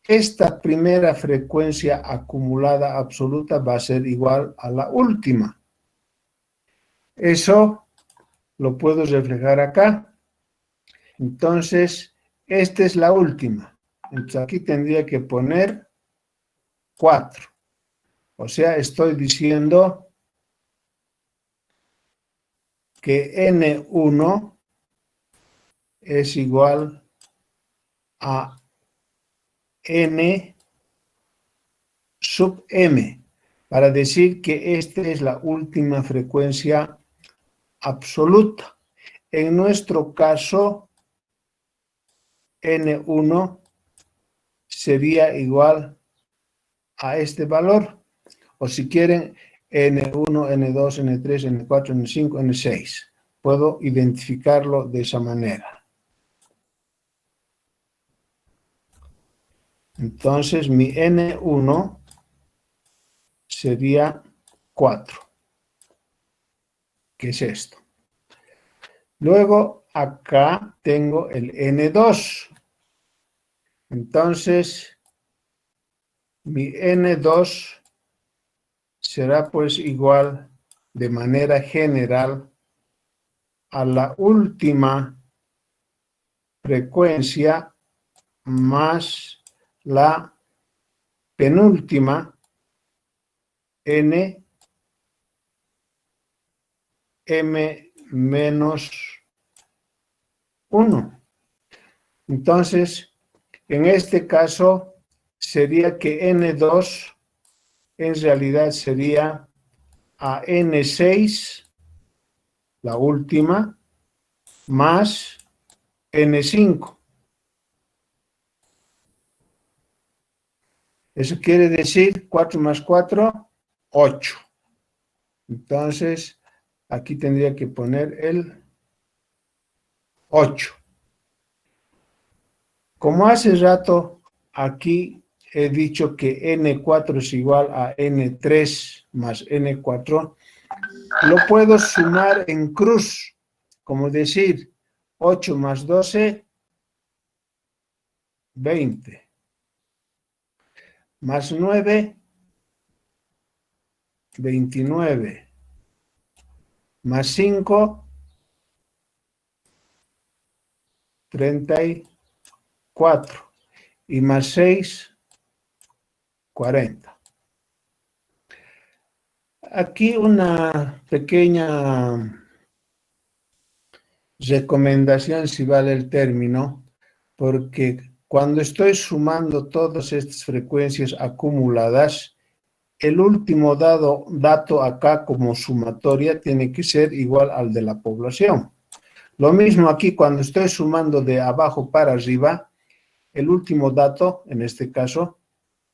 esta primera frecuencia acumulada absoluta va a ser igual a la última. Eso lo puedo reflejar acá. Entonces, esta es la última. Entonces, aquí tendría que poner 4. O sea, estoy diciendo que N1 es igual a N sub M, para decir que esta es la última frecuencia absoluta. En nuestro caso, N1 sería igual a este valor. O si quieren, N1, N2, N3, N4, N5, N6. Puedo identificarlo de esa manera. Entonces, mi N1 sería 4, que es esto. Luego, acá tengo el N2. Entonces, mi N2 será pues igual de manera general a la última frecuencia más la penúltima N M menos 1. Entonces, en este caso, sería que N2 en realidad sería a N6, la última, más N5. Eso quiere decir 4 más 4, 8. Entonces, aquí tendría que poner el 8. Como hace rato aquí he dicho que N4 es igual a N3 más N4, lo puedo sumar en cruz, como decir 8 más 12, 20. Más 9, 29. Más 5, 34. Y más 6, 40. Aquí una pequeña recomendación, si vale el término, porque cuando estoy sumando todas estas frecuencias acumuladas, el último dato acá como sumatoria tiene que ser igual al de la población. Lo mismo aquí cuando estoy sumando de abajo para arriba, el último dato, en este caso,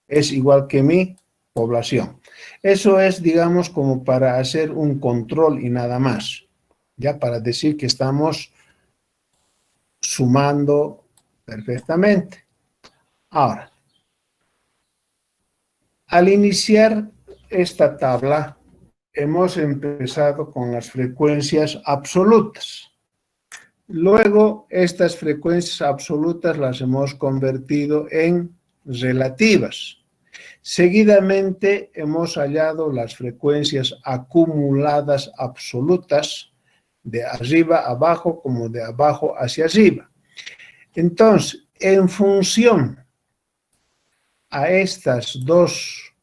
es igual que mi población. Eso es, digamos, como para hacer un control y nada más. Ya para decir que estamos sumando perfectamente. Ahora, al iniciar esta tabla, hemos empezado con las frecuencias absolutas. Luego, estas frecuencias absolutas las hemos convertido en relativas. Seguidamente, hemos hallado las frecuencias acumuladas absolutas, de arriba a abajo como de abajo hacia arriba. Entonces, en función a estas dos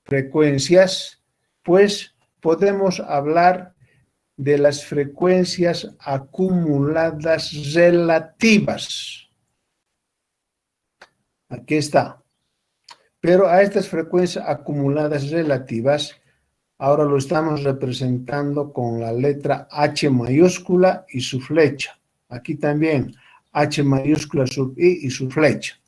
frecuencias, pues podemos hablar de las frecuencias acumuladas relativas. Aquí está. Pero a estas frecuencias acumuladas relativas, ahora lo estamos representando con la letra H mayúscula y su flecha. Aquí también H mayúscula sub I y su flecha.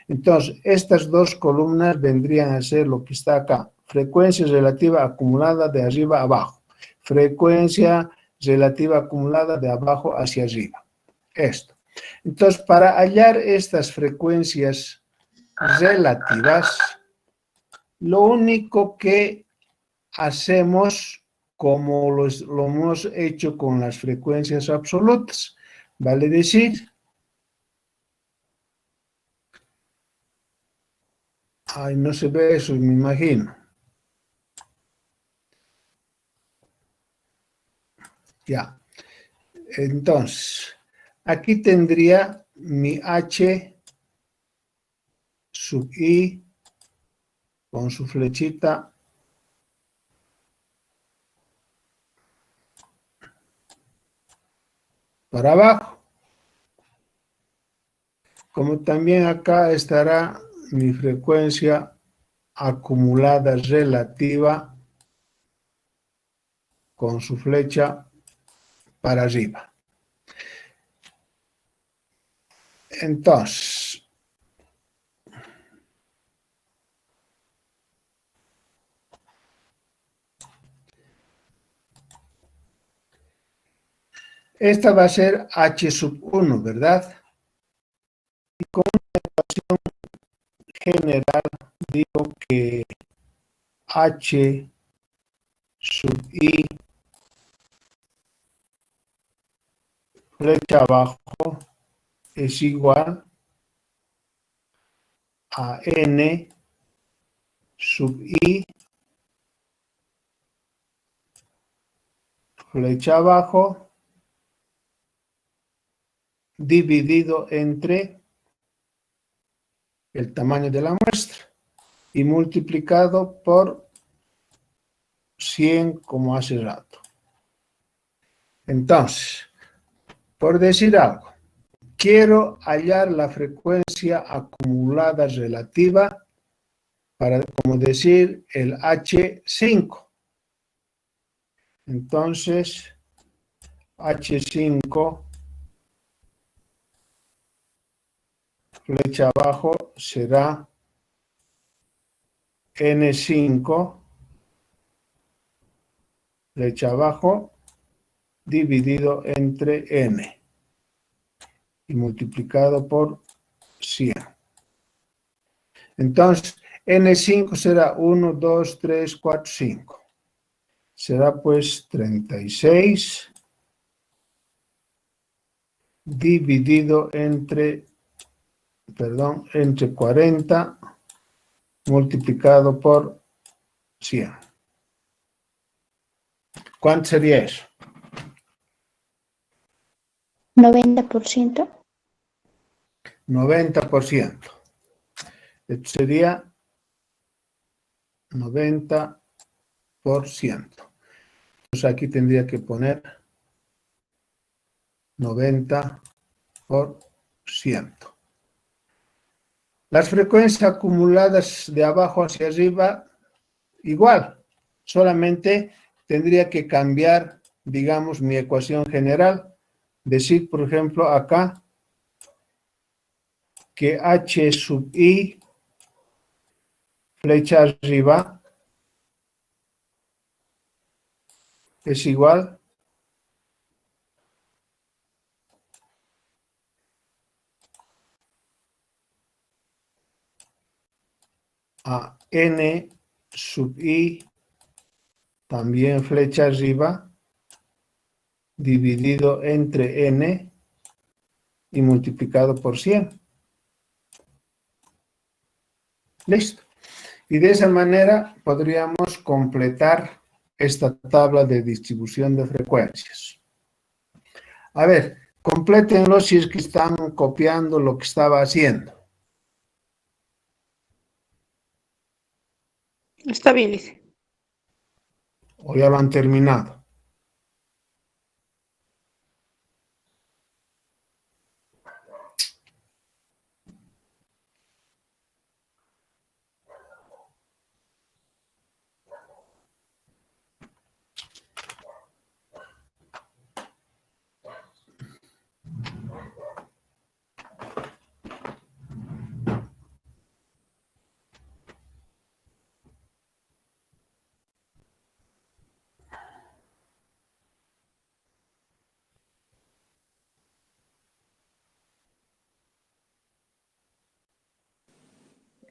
Entonces, estas dos columnas vendrían a ser lo que está acá. Frecuencia relativa acumulada de arriba a abajo. Frecuencia relativa acumulada de abajo hacia arriba. Esto. Entonces, para hallar estas frecuencias relativas, lo único que hacemos, como lo hemos hecho con las frecuencias absolutas, vale decir, ay, no se ve eso, me imagino. Ya. Entonces, aquí tendría mi H sub I con su flechita para abajo. Como también acá estará mi frecuencia acumulada relativa con su flecha para arriba. Entonces, Esta va a ser H sub 1, ¿verdad? Y con una ecuación general digo que H sub I flecha abajo es igual a N sub I flecha abajo dividido entre el tamaño de la muestra y multiplicado por 100 como hace rato. Entonces, por decir algo, quiero hallar la frecuencia acumulada relativa para, como decir, el H5. Entonces, H5 flecha abajo será N5 flecha abajo dividido entre N y multiplicado por 100. Entonces, N5 será 1, 2, 3, 4, 5. Será pues 36 dividido entre 40 multiplicado por 100. ¿Cuánto sería eso? 90%. 90%. Esto sería 90%. Entonces aquí tendría que poner 90%. Las frecuencias acumuladas de abajo hacia arriba, igual. Solamente tendría que cambiar, digamos, mi ecuación general. Decir, por ejemplo, acá, que H sub I, flecha arriba, es igual a N sub I, también flecha arriba, dividido entre N y multiplicado por 100. Listo. Y de esa manera podríamos completar esta tabla de distribución de frecuencias. A ver, complétenlo si es que están copiando lo que estaba haciendo. Está bien, Lice. ¿O ya lo han terminado?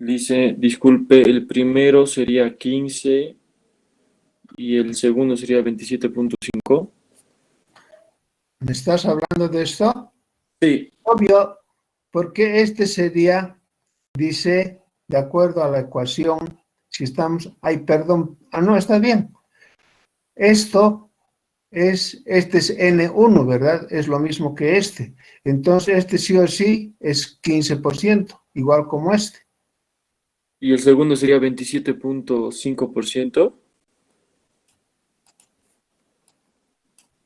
Dice, disculpe, el primero sería 15 y el segundo sería 27.5. ¿Me estás hablando de esto? Sí. Obvio, porque este sería, dice, de acuerdo a la ecuación, si estamos, ay, perdón, no, está bien. Este es N1, ¿verdad? Es lo mismo que este. Entonces, este sí o sí es 15%, igual como este. Y el segundo sería 27.5%.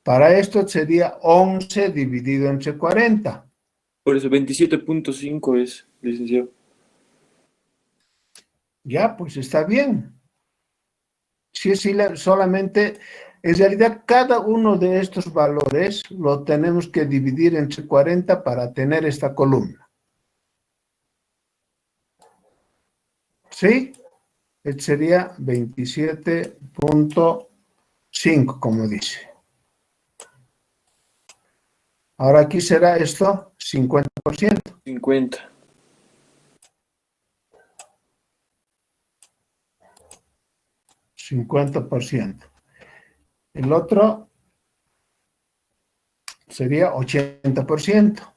Para esto sería 11 dividido entre 40. Por eso 27.5 es, licenciado. Ya, pues está bien. Sí, solamente, en realidad, cada uno de estos valores lo tenemos que dividir entre 40 para tener esta columna. ¿Sí? Sería 27.5, como dice. Ahora aquí será esto 50%. 50. El otro sería 80%.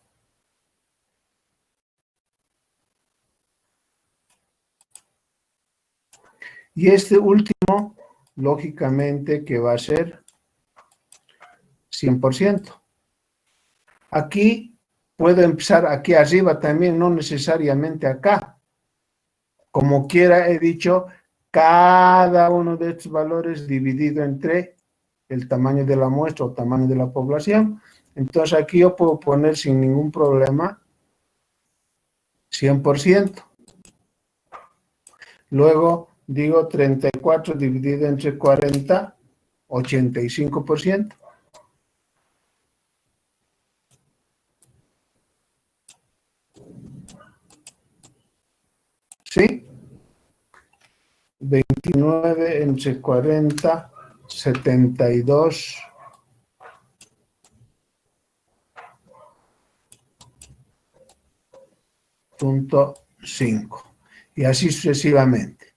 Y este último, lógicamente, que va a ser 100%. Aquí puedo empezar aquí arriba también, no necesariamente acá. Como quiera, he dicho, cada uno de estos valores dividido entre el tamaño de la muestra o tamaño de la población. Entonces aquí yo puedo poner sin ningún problema 100%. Luego digo 34 dividido entre 40, 85%. ¿Sí? 29 entre 40, 72.5. Y así sucesivamente.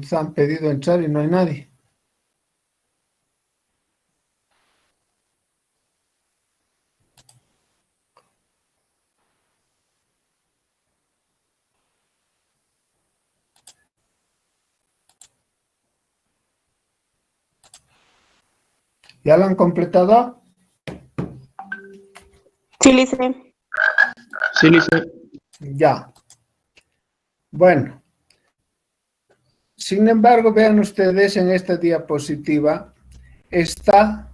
Nos han pedido entrar y no hay nadie. ¿Ya lo han completado? Sí, lice. Sí, lice. Ya. Bueno. Sin embargo, vean ustedes en esta diapositiva, está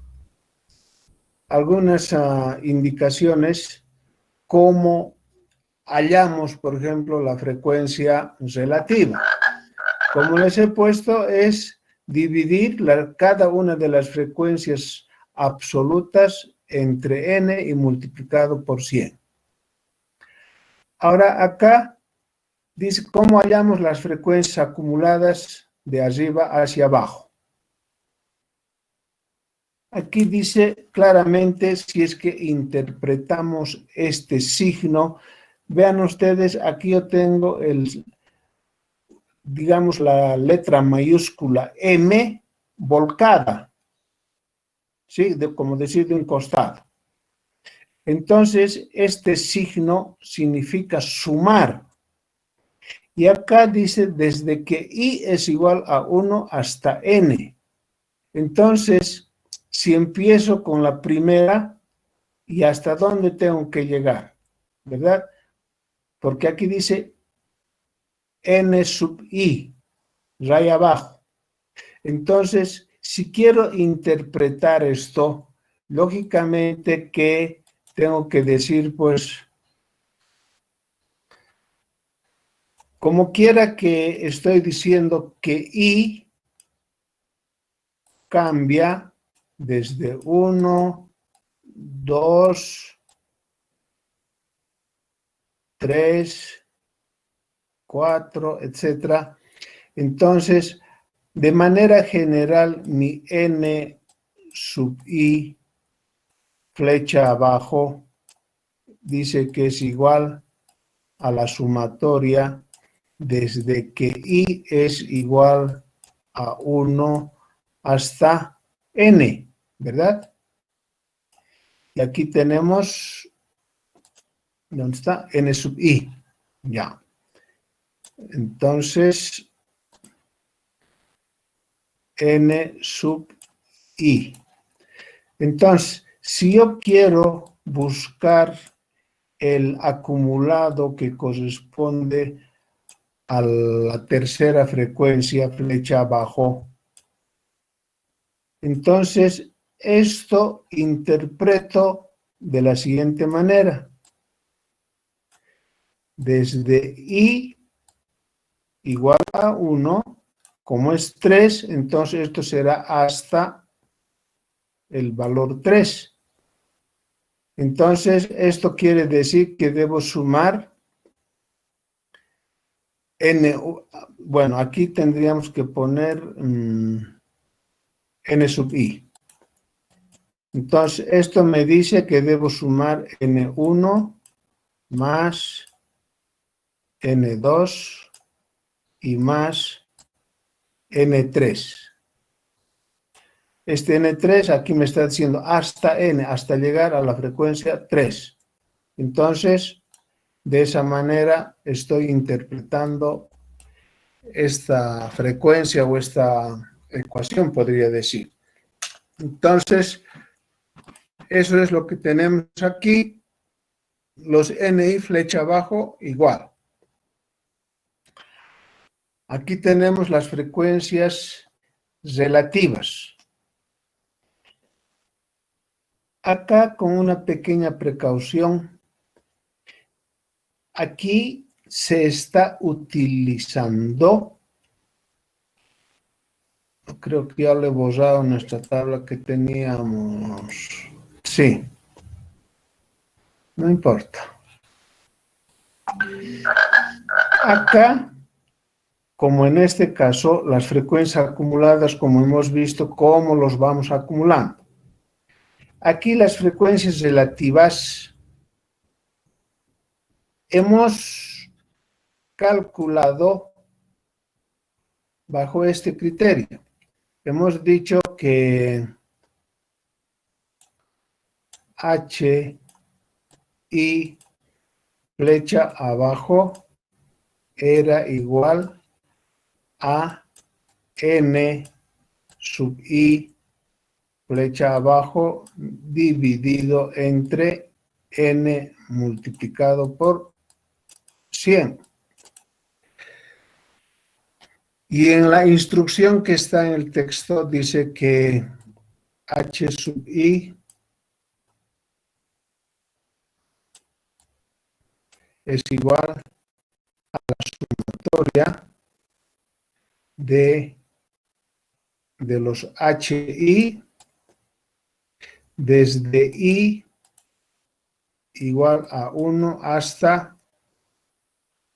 algunas indicaciones como hallamos, por ejemplo, la frecuencia relativa. Como les he puesto, es dividir cada una de las frecuencias absolutas entre n y multiplicado por 100. Ahora acá dice cómo hallamos las frecuencias acumuladas de arriba hacia abajo. Aquí dice claramente, si es que interpretamos este signo, vean ustedes, aquí yo tengo digamos, la letra mayúscula M volcada, ¿sí? Como decir, de un costado. Entonces, este signo significa sumar. Y acá dice, desde que I es igual a 1 hasta N. Entonces, si empiezo con la primera, ¿y hasta dónde tengo que llegar? ¿Verdad? Porque aquí dice N sub I, raya abajo. Entonces, si quiero interpretar esto, lógicamente que tengo que decir, pues, Como quiera que estoy diciendo que I cambia desde 1, 2, 3, 4, etcétera. Entonces, de manera general, mi N sub I, flecha abajo, dice que es igual a la sumatoria desde que I es igual a 1 hasta N, ¿verdad? Y aquí tenemos, ¿dónde está? N sub I, ya. Entonces, N sub I. Entonces, si yo quiero buscar el acumulado que corresponde a la tercera frecuencia, flecha abajo, entonces esto interpreto de la siguiente manera. Desde I igual a 1, como es 3, entonces esto será hasta el valor 3. Entonces, esto quiere decir que debo sumar N, bueno, aquí tendríamos que poner N sub I. Entonces, esto me dice que debo sumar N1 más N2 y más N3. Este N3 aquí me está diciendo hasta N, hasta llegar a la frecuencia 3. Entonces, de esa manera estoy interpretando esta frecuencia o esta ecuación, podría decir. Entonces, eso es lo que tenemos aquí. Los NI flecha abajo igual. Aquí tenemos las frecuencias relativas. Acá con una pequeña precaución, aquí se está utilizando, creo que ya lo he borrado en nuestra tabla que teníamos, sí, no importa. Acá, como en este caso, las frecuencias acumuladas, como hemos visto, ¿cómo los vamos acumulando? Aquí las frecuencias relativas hemos calculado bajo este criterio. Hemos dicho que H y flecha abajo era igual a N sub I flecha abajo dividido entre N multiplicado por 100. Y en la instrucción que está en el texto dice que H sub I es igual a la sumatoria de los HI desde I igual a 1 hasta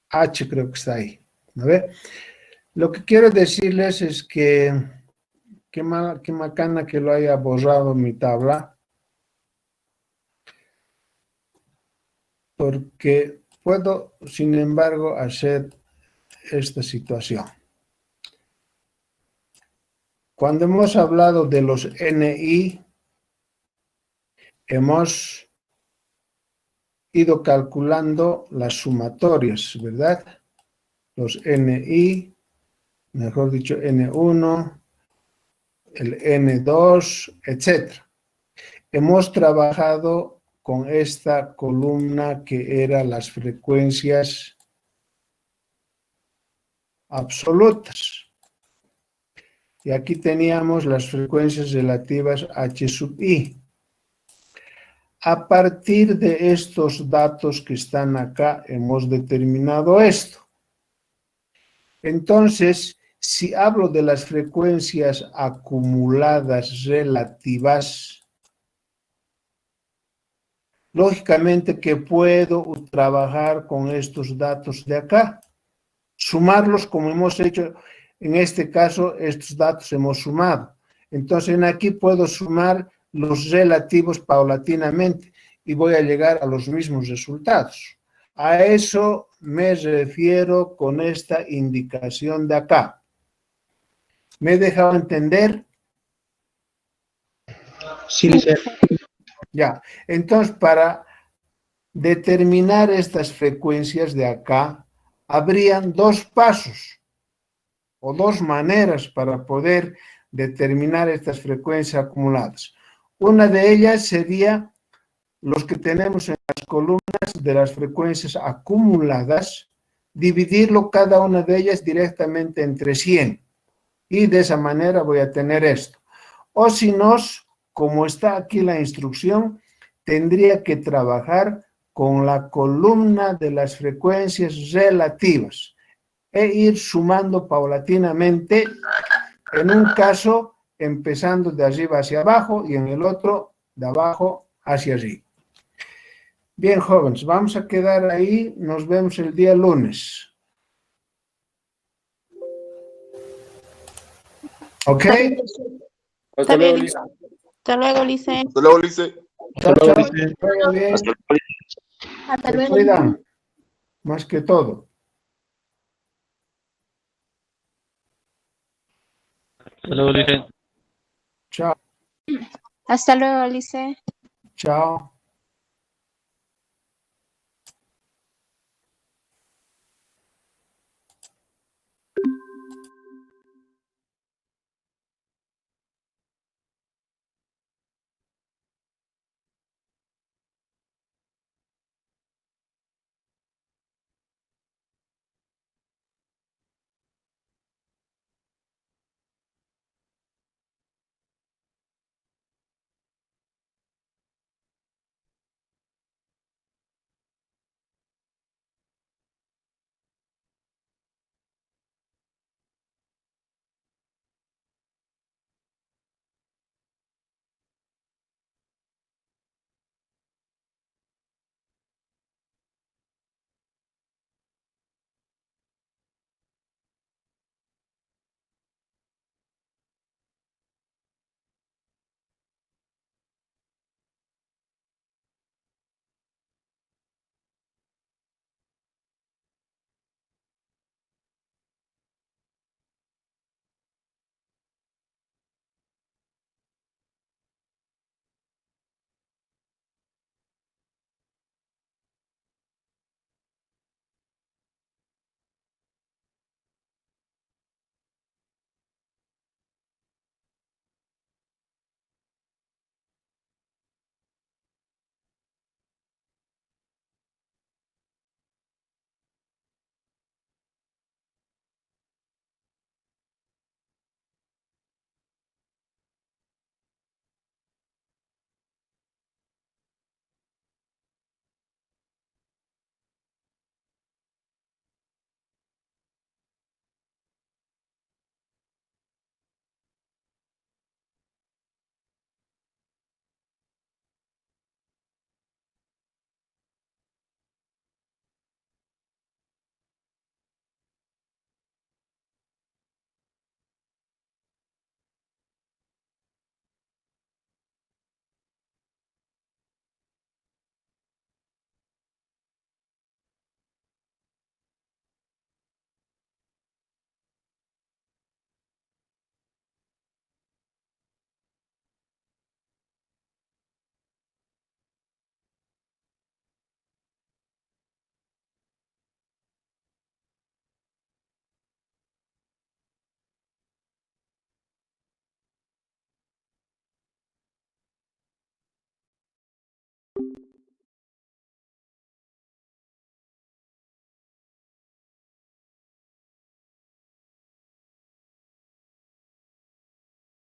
H, creo que está ahí. ¿No ve? Lo que quiero decirles es que qué macana que lo haya borrado mi tabla, porque puedo, sin embargo, hacer esta situación. Cuando hemos hablado de los NI, hemos ido calculando las sumatorias, ¿verdad? Los NI, mejor dicho, N1, el N2, etc. Hemos trabajado con esta columna que eran las frecuencias absolutas. Y aquí teníamos las frecuencias relativas H sub I. A partir de estos datos que están acá, hemos determinado esto. Entonces, si hablo de las frecuencias acumuladas relativas, lógicamente que puedo trabajar con estos datos de acá, sumarlos como hemos hecho, en este caso, estos datos hemos sumado. Entonces, aquí puedo sumar los relativos paulatinamente y voy a llegar a los mismos resultados. A eso me refiero con esta indicación de acá. ¿Me he dejado entender? Sí, licenciado. Ya. Entonces, para determinar estas frecuencias de acá, habrían dos pasos o dos maneras para poder determinar estas frecuencias acumuladas. Una de ellas sería los que tenemos en las columnas de las frecuencias acumuladas, dividirlo cada una de ellas directamente entre 100. Y de esa manera voy a tener esto. O si no, como está aquí la instrucción, tendría que trabajar con la columna de las frecuencias relativas e ir sumando paulatinamente, en un caso empezando de arriba hacia abajo y en el otro de abajo hacia arriba. Bien, jóvenes, vamos a quedar ahí, nos vemos el día lunes. ¿Ok? Hasta luego, bien, Lice. Hasta luego, Lice. Hasta luego, Lice. Chao, Hasta luego, chao. Lice. Que vaya bien. Hasta luego. Hasta Se luego. cuidan, más que todo. Hasta luego, Lice. Chao, Hasta luego, Lice. chao.